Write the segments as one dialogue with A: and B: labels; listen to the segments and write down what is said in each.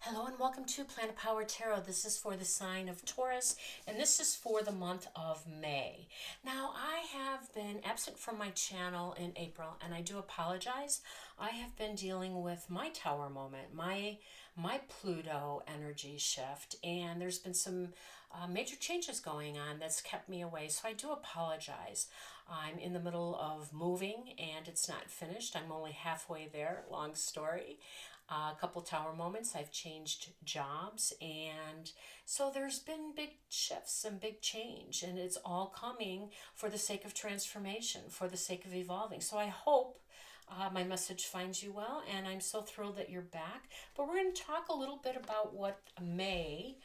A: Hello and welcome to Planet Power Tarot. This is for the sign of Taurus, and this is for the month of May. Now, I have been absent from my channel in April, and I do apologize. I have been dealing with my Tower moment, my Pluto energy shift, and there's been some major changes going on that's kept me away, so I do apologize. I'm in the middle of moving, and it's not finished. I'm only halfway there, long story. A couple Tower moments, I've changed jobs, and so there's been big shifts and big change, and it's all coming for the sake of transformation, for the sake of evolving. So I hope my message finds you well, and I'm so thrilled that you're back. But we're going to talk a little bit about what May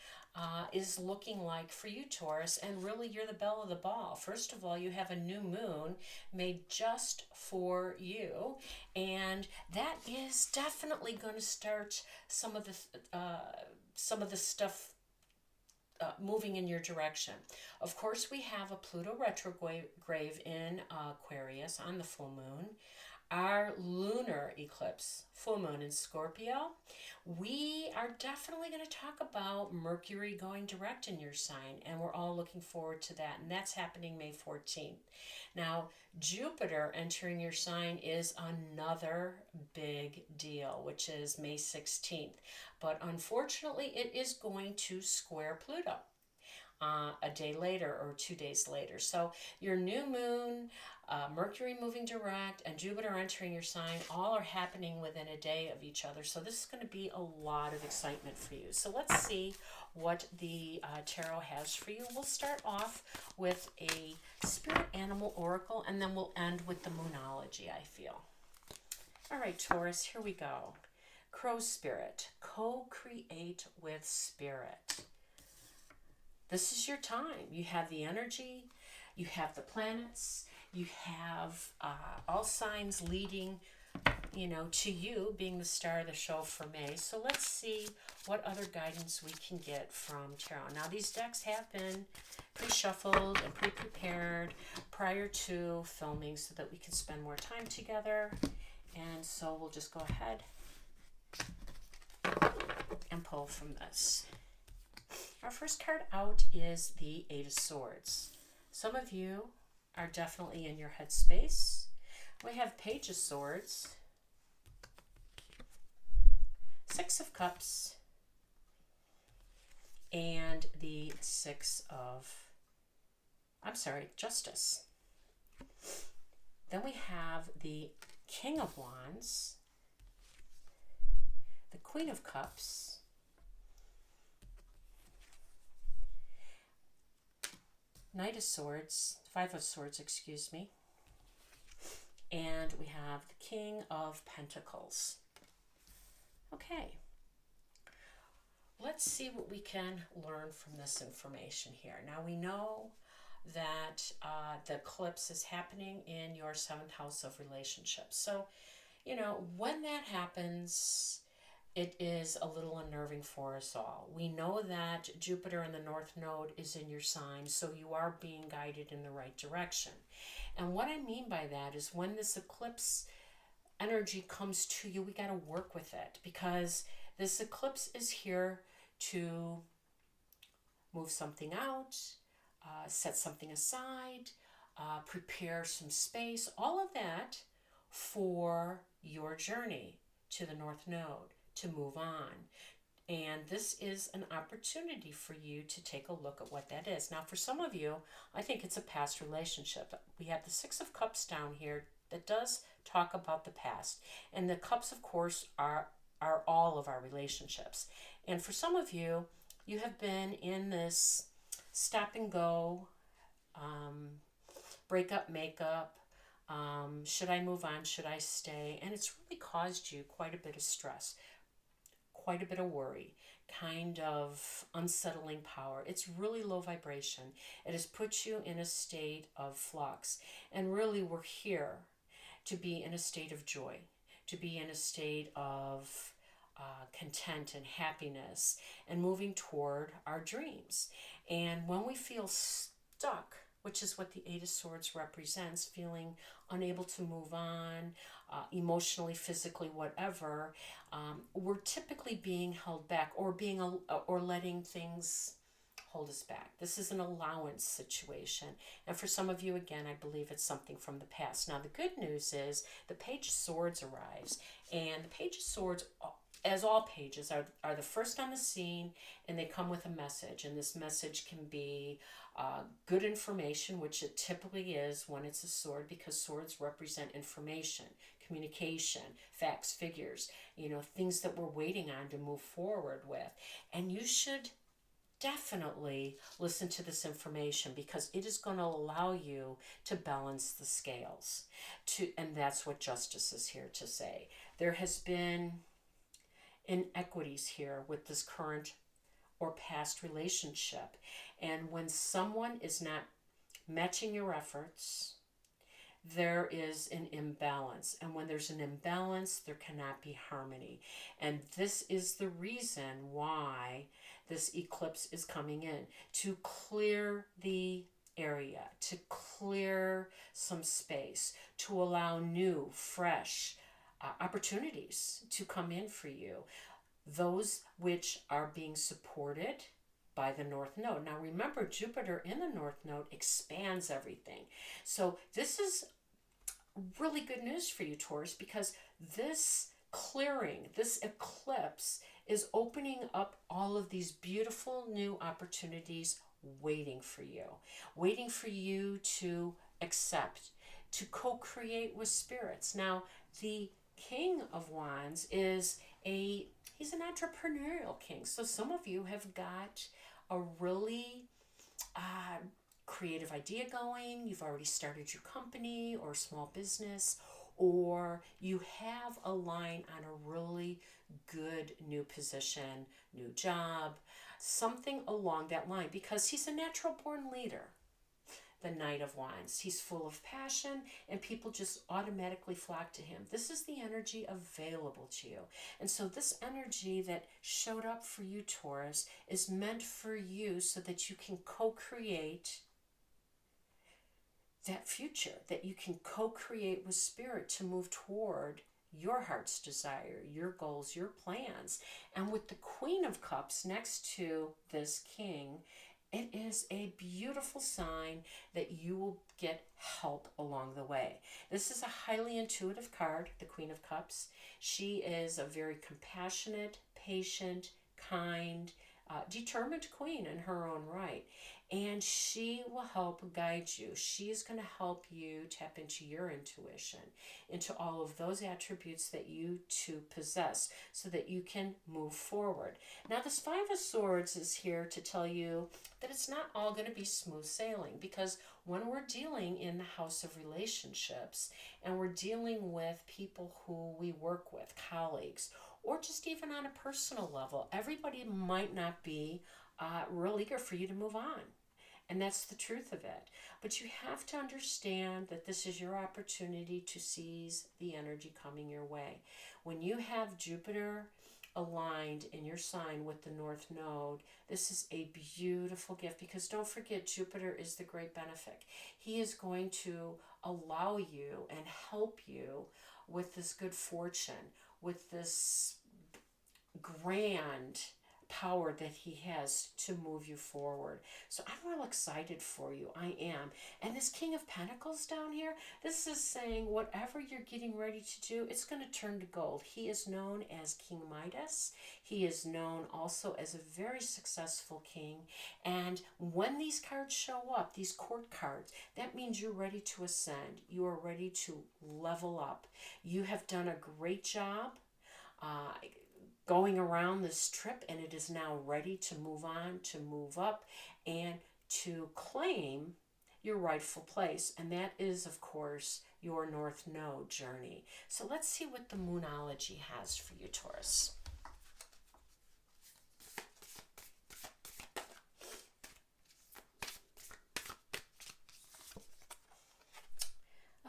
A: is looking like for you, Taurus, and really you're the belle of the ball. First of all, you have a new moon made just for you, and that is definitely going to start some of the stuff moving in your direction. Of course, we have a Pluto retrograde in Aquarius on the full moon. Our lunar eclipse, full moon in Scorpio. We are definitely going to talk about Mercury going direct in your sign, and we're all looking forward to that, and that's happening May 14th. Now, Jupiter entering your sign is another big deal, which is May 16th, but unfortunately it is going to square Pluto a day later or 2 days later. So your new moon, Mercury moving direct, and Jupiter entering your sign all are happening within a day of each other. So this is going to be a lot of excitement for you. So let's see what the tarot has for you. We'll start off with a spirit animal oracle, and then we'll end with the moonology, I feel. All right, Taurus, here we go. Crow spirit, co-create with spirit. This is your time. You have the energy, you have the planets, you have all signs leading, to you being the star of the show for May. So let's see what other guidance we can get from tarot. Now, these decks have been pre-shuffled and pre-prepared prior to filming so that we can spend more time together. And so we'll just go ahead and pull from this. Our first card out is the Eight of Swords. Some of you are definitely in your headspace. We have Page of Swords, Six of Cups, and the Justice. Then we have the King of Wands, the Queen of Cups, Knight of Swords, Five of Swords, excuse me, and we have the King of Pentacles. Okay, let's see what we can learn from this information here. Now, we know that the eclipse is happening in your 7th house of relationships. So, when that happens, it is a little unnerving for us all. We know that Jupiter in the North Node is in your sign, so you are being guided in the right direction. And what I mean by that is when this eclipse energy comes to you, we got to work with it, because this eclipse is here to move something out, set something aside, prepare some space, all of that for your journey to the North Node, to move on. And this is an opportunity for you to take a look at what that is. Now, for some of you, I think it's a past relationship. We have the Six of Cups down here that does talk about the past. And the cups, of course, are all of our relationships. And for some of you, you have been in this stop and go, breakup, makeup, should I move on, should I stay? And it's really caused you quite a bit of stress, quite a bit of worry, kind of unsettling power. It's really low vibration. It has put you in a state of flux. And really, we're here to be in a state of joy, to be in a state of content and happiness, and moving toward our dreams. And when we feel stuck which is what the Eight of Swords represents, feeling unable to move on, emotionally, physically, whatever, we're typically being held back or or letting things hold us back. This is an allowance situation. And for some of you, again, I believe it's something from the past. Now, the good news is the Page of Swords arrives, and the Page of Swords, as all pages, are the first on the scene, and they come with a message. And this message can be good information, which it typically is when it's a sword, because swords represent information, communication, facts, figures, things that we're waiting on to move forward with. And you should definitely listen to this information, because it is going to allow you to balance the scales. And that's what Justice is here to say. There has been inequities here with this current or past relationship. And when someone is not matching your efforts, there is an imbalance. And when there's an imbalance, there cannot be harmony. And this is the reason why this eclipse is coming in, to clear the area, to clear some space, to allow new, fresh opportunities to come in for you, those which are being supported by the North Node. Now remember, Jupiter in the North Node expands everything. So this is really good news for you, Taurus, because this clearing, this eclipse is opening up all of these beautiful new opportunities waiting for you to accept, to co-create with spirits. Now, the King of Wands he's an entrepreneurial king. So some of you have got a really creative idea going. You've already started your company or small business, or you have a line on a really good new position, new job, something along that line, because he's a natural born leader. The Knight of Wands. He's full of passion, and people just automatically flock to him. This is the energy available to you. And so this energy that showed up for you, Taurus, is meant for you so that you can co-create that future, that you can co-create with spirit to move toward your heart's desire, your goals, your plans. And with the Queen of Cups next to this king, it is a beautiful sign that you will get help along the way. This is a highly intuitive card, the Queen of Cups. She is a very compassionate, patient, kind, determined queen in her own right. And she will help guide you. She is going to help you tap into your intuition, into all of those attributes that you too possess, so that you can move forward. Now, this Five of Swords is here to tell you that it's not all going to be smooth sailing, because when we're dealing in the house of relationships and we're dealing with people who we work with, colleagues, or just even on a personal level, everybody might not be real eager for you to move on. And that's the truth of it. But you have to understand that this is your opportunity to seize the energy coming your way. When you have Jupiter aligned in your sign with the North Node, this is a beautiful gift, because don't forget, Jupiter is the great benefic. He is going to allow you and help you with this good fortune, with this grand power that he has to move you forward. So I'm real excited for you. I am. And this King of Pentacles down here, this is saying whatever you're getting ready to do, it's going to turn to gold. He is known as King Midas. He is known also as a very successful king. And when these cards show up, these court cards, that means you're ready to ascend. You are ready to level up. You have done a great job going around this trip, and it is now ready to move on, to move up, and to claim your rightful place. And that is, of course, your North Node journey. So let's see what the Moonology has for you, Taurus.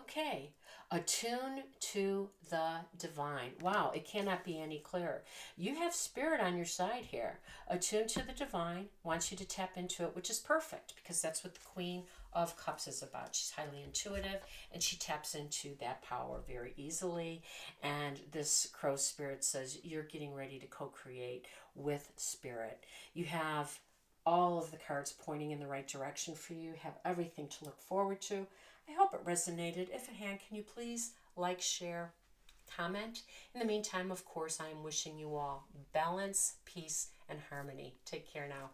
A: Okay, Attune to the divine. Wow, it cannot be any clearer. You have spirit on your side here. Attune to the divine, wants you to tap into it, which is perfect because that's what the Queen of Cups is about. She's highly intuitive and she taps into that power very easily. And this crow spirit says you're getting ready to co-create with spirit. You have all of the cards pointing in the right direction for you. Have everything to look forward to. I hope it resonated. If it had, can you please like, share, comment? In the meantime, of course, I am wishing you all balance, peace, and harmony. Take care now.